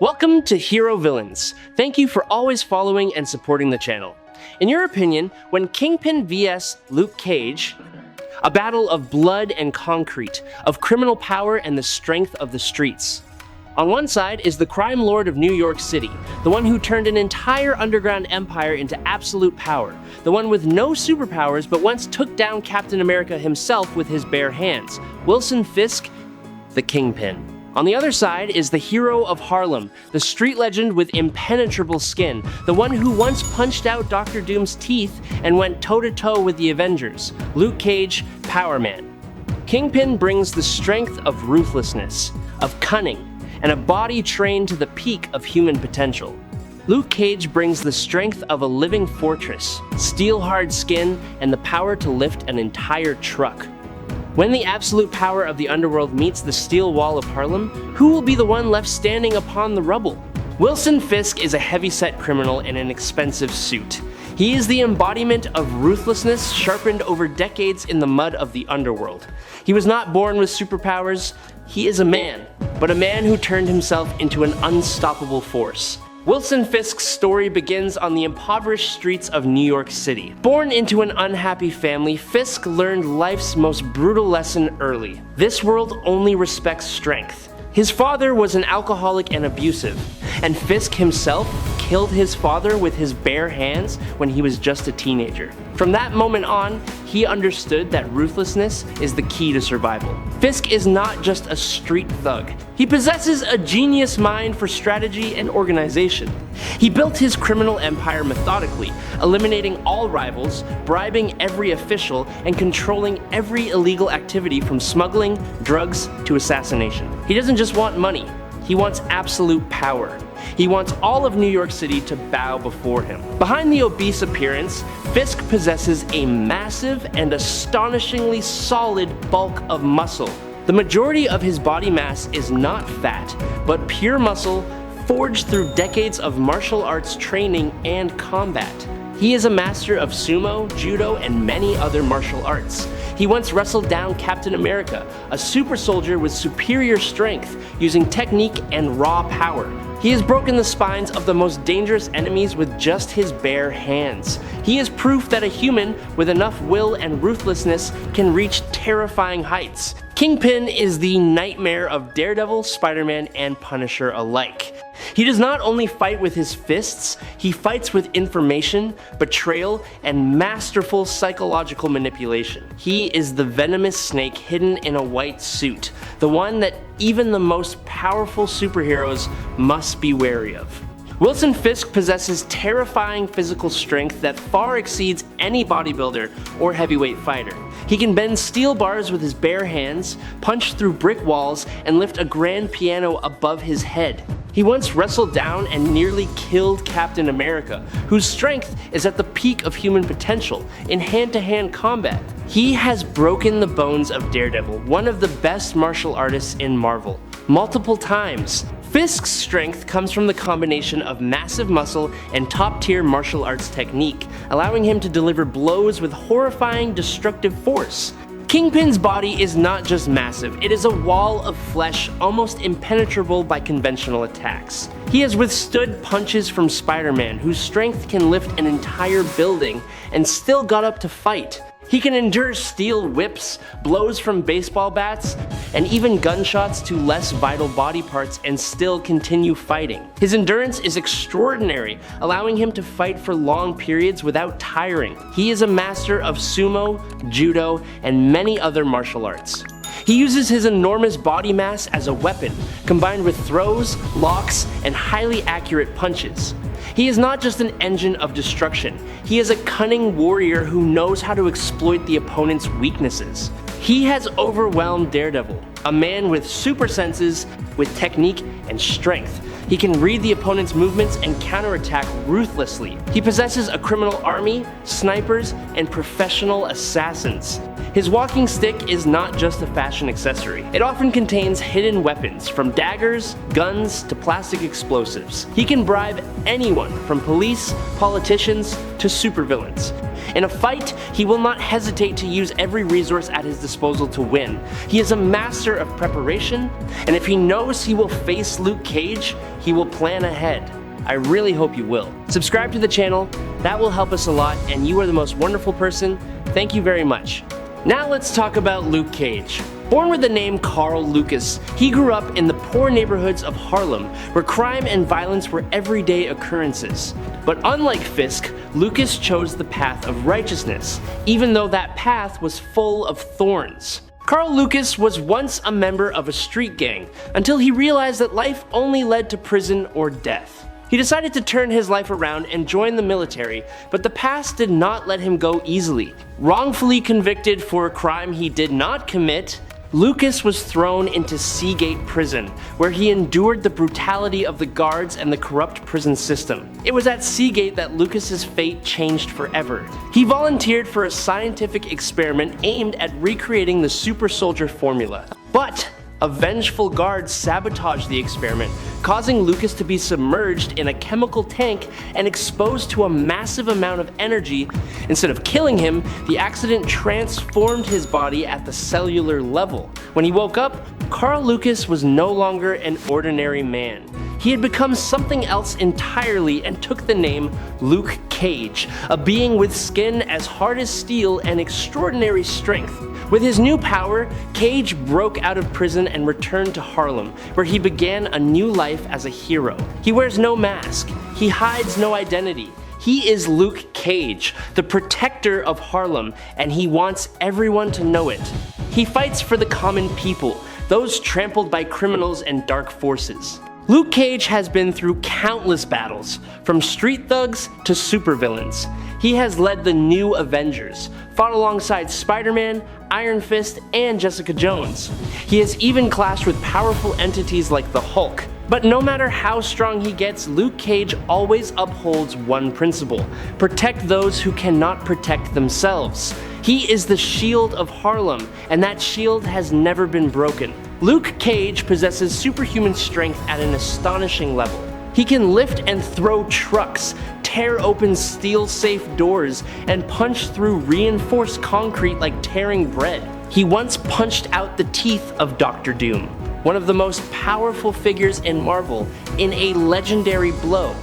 Welcome to Hero Villains. Thank you for always following and supporting the channel. In your opinion, when Kingpin vs. Luke Cage, a battle of blood and concrete, of criminal power and the strength of the streets. On one side is the crime lord of New York City, the one who turned an entire underground empire into absolute power, the one with no superpowers but once took down Captain America himself with his bare hands, Wilson Fisk, the Kingpin. On the other side is the hero of Harlem, the street legend with impenetrable skin, the one who once punched out Dr. Doom's teeth and went toe-to-toe with the Avengers, Luke Cage, Power Man. Kingpin brings the strength of ruthlessness, of cunning, and a body trained to the peak of human potential. Luke Cage brings the strength of a living fortress, steel-hard skin, and the power to lift an entire truck. When the absolute power of the underworld meets the steel wall of Harlem, who will be the one left standing upon the rubble? Wilson Fisk is a heavy-set criminal in an expensive suit. He is the embodiment of ruthlessness sharpened over decades in the mud of the underworld. He was not born with superpowers. He is a man, but a man who turned himself into an unstoppable force. Wilson Fisk's story begins on the impoverished streets of New York City. Born into an unhappy family, Fisk learned life's most brutal lesson early. This world only respects strength. His father was an alcoholic and abusive, and Fisk himself killed his father with his bare hands when he was just a teenager. From that moment on, he understood that ruthlessness is the key to survival. Fisk is not just a street thug. He possesses a genius mind for strategy and organization. He built his criminal empire methodically, eliminating all rivals, bribing every official, and controlling every illegal activity from smuggling, drugs, to assassination. He doesn't just want money, he wants absolute power. He wants all of New York City to bow before him. Behind the obese appearance, Fisk possesses a massive and astonishingly solid bulk of muscle. The majority of his body mass is not fat, but pure muscle forged through decades of martial arts training and combat. He is a master of sumo, judo, and many other martial arts. He once wrestled down Captain America, a super soldier with superior strength, using technique and raw power. He has broken the spines of the most dangerous enemies with just his bare hands. He is proof that a human with enough will and ruthlessness can reach terrifying heights. Kingpin is the nightmare of Daredevil, Spider-Man, and Punisher alike. He does not only fight with his fists, he fights with information, betrayal, and masterful psychological manipulation. He is the venomous snake hidden in a white suit, the one that even the most powerful superheroes must be wary of. Wilson Fisk possesses terrifying physical strength that far exceeds any bodybuilder or heavyweight fighter. He can bend steel bars with his bare hands, punch through brick walls, and lift a grand piano above his head. He once wrestled down and nearly killed Captain America, whose strength is at the peak of human potential in hand-to-hand combat. He has broken the bones of Daredevil, one of the best martial artists in Marvel, multiple times. Fisk's strength comes from the combination of massive muscle and top-tier martial arts technique, allowing him to deliver blows with horrifying destructive force. Kingpin's body is not just massive, it is a wall of flesh almost impenetrable by conventional attacks. He has withstood punches from Spider-Man, whose strength can lift an entire building, and still got up to fight. He can endure steel whips, blows from baseball bats, and even gunshots to less vital body parts and still continue fighting. His endurance is extraordinary, allowing him to fight for long periods without tiring. He is a master of sumo, judo, and many other martial arts. He uses his enormous body mass as a weapon, combined with throws, locks, and highly accurate punches. He is not just an engine of destruction, he is a cunning warrior who knows how to exploit the opponent's weaknesses. He has overwhelmed Daredevil, a man with super senses, with technique and strength. He can read the opponent's movements and counterattack ruthlessly. He possesses a criminal army, snipers, and professional assassins. His walking stick is not just a fashion accessory. It often contains hidden weapons, from daggers, guns, to plastic explosives. He can bribe anyone, from police, politicians, to to supervillains. In a fight, he will not hesitate to use every resource at his disposal to win. He is a master of preparation, and if he knows he will face Luke Cage, he will plan ahead. I really hope you will. Subscribe to the channel, that will help us a lot, and you are the most wonderful person. Thank you very much. Now let's talk about Luke Cage. Born with the name Carl Lucas, he grew up in the poor neighborhoods of Harlem, where crime and violence were everyday occurrences. But unlike Fisk, Lucas chose the path of righteousness, even though that path was full of thorns. Carl Lucas was once a member of a street gang, until he realized that life only led to prison or death. He decided to turn his life around and join the military, but the past did not let him go easily. Wrongfully convicted for a crime he did not commit, Lucas was thrown into Seagate Prison, where he endured the brutality of the guards and the corrupt prison system. It was at Seagate that Lucas's fate changed forever. He volunteered for a scientific experiment aimed at recreating the super soldier formula. But a vengeful guard sabotaged the experiment, causing Lucas to be submerged in a chemical tank and exposed to a massive amount of energy. Instead of killing him, the accident transformed his body at the cellular level. When he woke up, Carl Lucas was no longer an ordinary man. He had become something else entirely and took the name Luke Cage, a being with skin as hard as steel and extraordinary strength. With his new power, Cage broke out of prison and returned to Harlem, where he began a new life as a hero. He wears no mask. He hides no identity. He is Luke Cage, the protector of Harlem, and he wants everyone to know it. He fights for the common people, those trampled by criminals and dark forces. Luke Cage has been through countless battles, from street thugs to supervillains. He has led the new Avengers, fought alongside Spider-Man, Iron Fist, and Jessica Jones. He has even clashed with powerful entities like the Hulk. But no matter how strong he gets, Luke Cage always upholds one principle: protect those who cannot protect themselves. He is the shield of Harlem, and that shield has never been broken. Luke Cage possesses superhuman strength at an astonishing level. He can lift and throw trucks, tear open steel-safe doors, and punch through reinforced concrete like tearing bread. He once punched out the teeth of Dr. Doom, one of the most powerful figures in Marvel, in a legendary blow.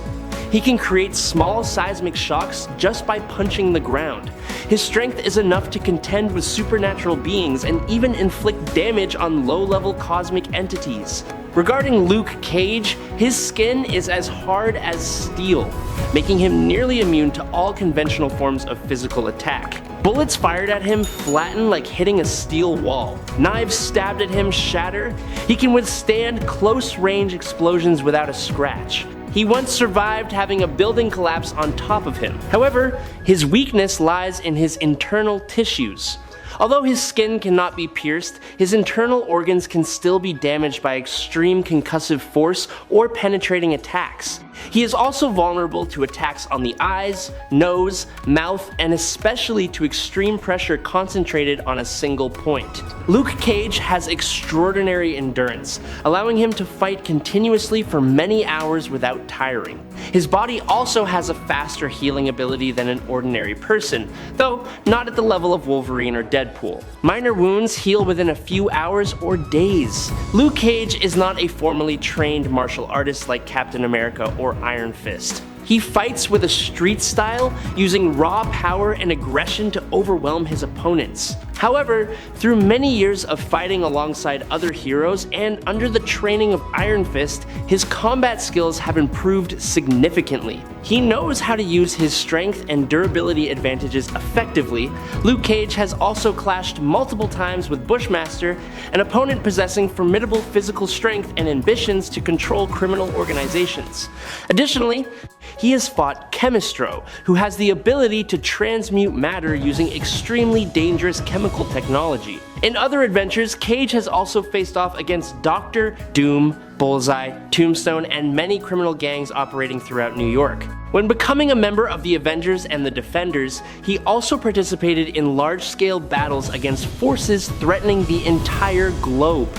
He can create small seismic shocks just by punching the ground. His strength is enough to contend with supernatural beings and even inflict damage on low-level cosmic entities. Regarding Luke Cage, his skin is as hard as steel, making him nearly immune to all conventional forms of physical attack. Bullets fired at him flatten like hitting a steel wall. Knives stabbed at him shatter. He can withstand close-range explosions without a scratch. He once survived having a building collapse on top of him. However, his weakness lies in his internal tissues. Although his skin cannot be pierced, his internal organs can still be damaged by extreme concussive force or penetrating attacks. He is also vulnerable to attacks on the eyes, nose, mouth, and especially to extreme pressure concentrated on a single point. Luke Cage has extraordinary endurance, allowing him to fight continuously for many hours without tiring. His body also has a faster healing ability than an ordinary person, though not at the level of Wolverine or Deadpool. Minor wounds heal within a few hours or days. Luke Cage is not a formally trained martial artist like Captain America or Iron Fist. He fights with a street style, using raw power and aggression to overwhelm his opponents. However, through many years of fighting alongside other heroes and under the training of Iron Fist, his combat skills have improved significantly. He knows how to use his strength and durability advantages effectively. Luke Cage has also clashed multiple times with Bushmaster, an opponent possessing formidable physical strength and ambitions to control criminal organizations. Additionally, he has fought Chemistro, who has the ability to transmute matter using extremely dangerous chemical technology. In other adventures, Cage has also faced off against Doctor, Doom, Bullseye, Tombstone, and many criminal gangs operating throughout New York. When becoming a member of the Avengers and the Defenders, he also participated in large-scale battles against forces threatening the entire globe.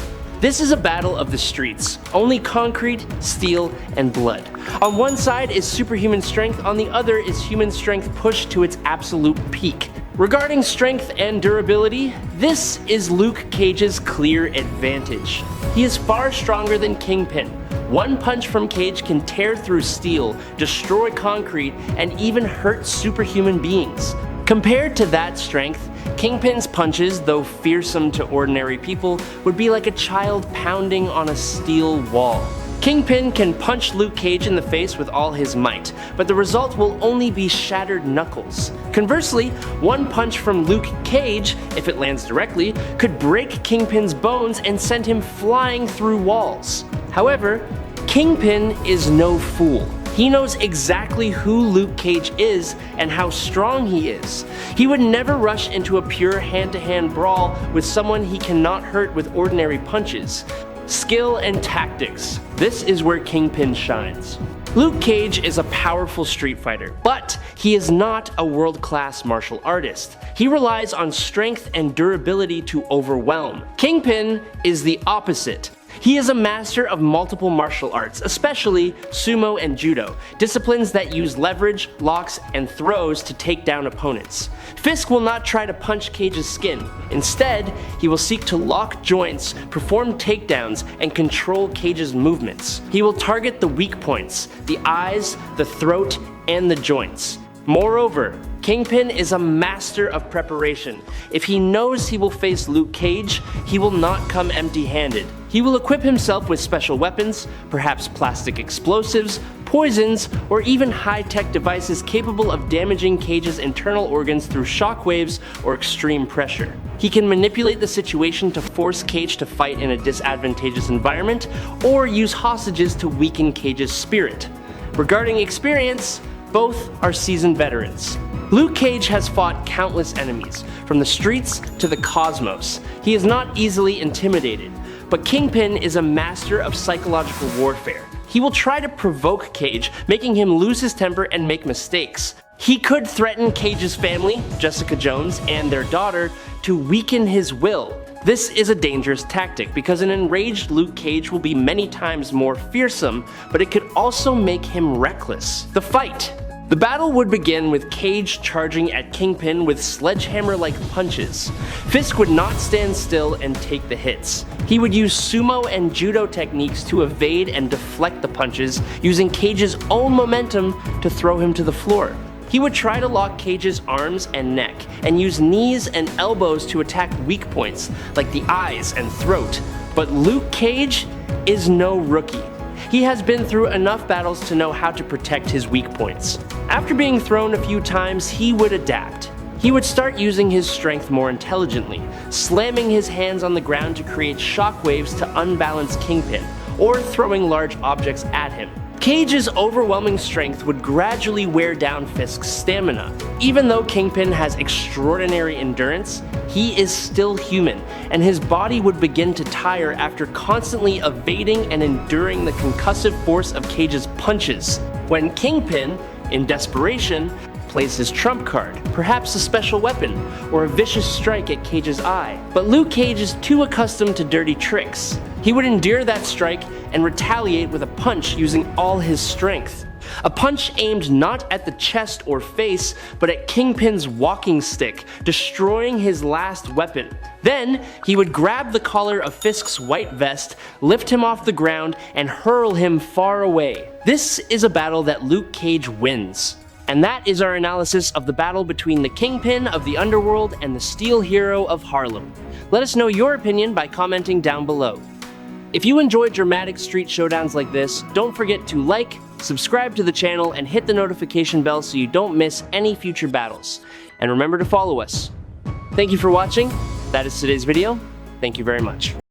This is a battle of the streets. Only concrete, steel, and blood. On one side is superhuman strength, on the other is human strength pushed to its absolute peak. Regarding strength and durability, this is Luke Cage's clear advantage. He is far stronger than Kingpin. One punch from Cage can tear through steel, destroy concrete, and even hurt superhuman beings. Compared to that strength, Kingpin's punches, though fearsome to ordinary people, would be like a child pounding on a steel wall. Kingpin can punch Luke Cage in the face with all his might, but the result will only be shattered knuckles. Conversely, one punch from Luke Cage, if it lands directly, could break Kingpin's bones and send him flying through walls. However, Kingpin is no fool. He knows exactly who Luke Cage is and how strong he is. He would never rush into a pure hand-to-hand brawl with someone he cannot hurt with ordinary punches. Skill and tactics. This is where Kingpin shines. Luke Cage is a powerful street fighter, but he is not a world-class martial artist. He relies on strength and durability to overwhelm. Kingpin is the opposite. He is a master of multiple martial arts, especially sumo and judo, disciplines that use leverage, locks, and throws to take down opponents. Fisk will not try to punch Cage's skin. Instead, he will seek to lock joints, perform takedowns, and control Cage's movements. He will target the weak points, the eyes, the throat, and the joints. Moreover, Kingpin is a master of preparation. If he knows he will face Luke Cage, he will not come empty-handed. He will equip himself with special weapons, perhaps plastic explosives, poisons, or even high-tech devices capable of damaging Cage's internal organs through shockwaves or extreme pressure. He can manipulate the situation to force Cage to fight in a disadvantageous environment, or use hostages to weaken Cage's spirit. Regarding experience, both are seasoned veterans. Luke Cage has fought countless enemies, from the streets to the cosmos. He is not easily intimidated, but Kingpin is a master of psychological warfare. He will try to provoke Cage, making him lose his temper and make mistakes. He could threaten Cage's family, Jessica Jones, and their daughter, to weaken his will. This is a dangerous tactic because an enraged Luke Cage will be many times more fearsome, but it could also make him reckless. The fight. The battle would begin with Cage charging at Kingpin with sledgehammer-like punches. Fisk would not stand still and take the hits. He would use sumo and judo techniques to evade and deflect the punches, using Cage's own momentum to throw him to the floor. He would try to lock Cage's arms and neck, and use knees and elbows to attack weak points, like the eyes and throat. But Luke Cage is no rookie. He has been through enough battles to know how to protect his weak points. After being thrown a few times, he would adapt. He would start using his strength more intelligently, slamming his hands on the ground to create shockwaves to unbalance Kingpin, or throwing large objects at him. Cage's overwhelming strength would gradually wear down Fisk's stamina. Even though Kingpin has extraordinary endurance, he is still human, and his body would begin to tire after constantly evading and enduring the concussive force of Cage's punches. When Kingpin, in desperation, plays his trump card, perhaps a special weapon, or a vicious strike at Cage's eye. But Luke Cage is too accustomed to dirty tricks. He would endure that strike and retaliate with a punch using all his strength. A punch aimed not at the chest or face, but at Kingpin's walking stick, destroying his last weapon. Then, he would grab the collar of Fisk's white vest, lift him off the ground, and hurl him far away. This is a battle that Luke Cage wins. And that is our analysis of the battle between the Kingpin of the Underworld and the Steel Hero of Harlem. Let us know your opinion by commenting down below. If you enjoy dramatic street showdowns like this, don't forget to like, subscribe to the channel, and hit the notification bell so you don't miss any future battles. And remember to follow us. Thank you for watching. That is today's video. Thank you very much.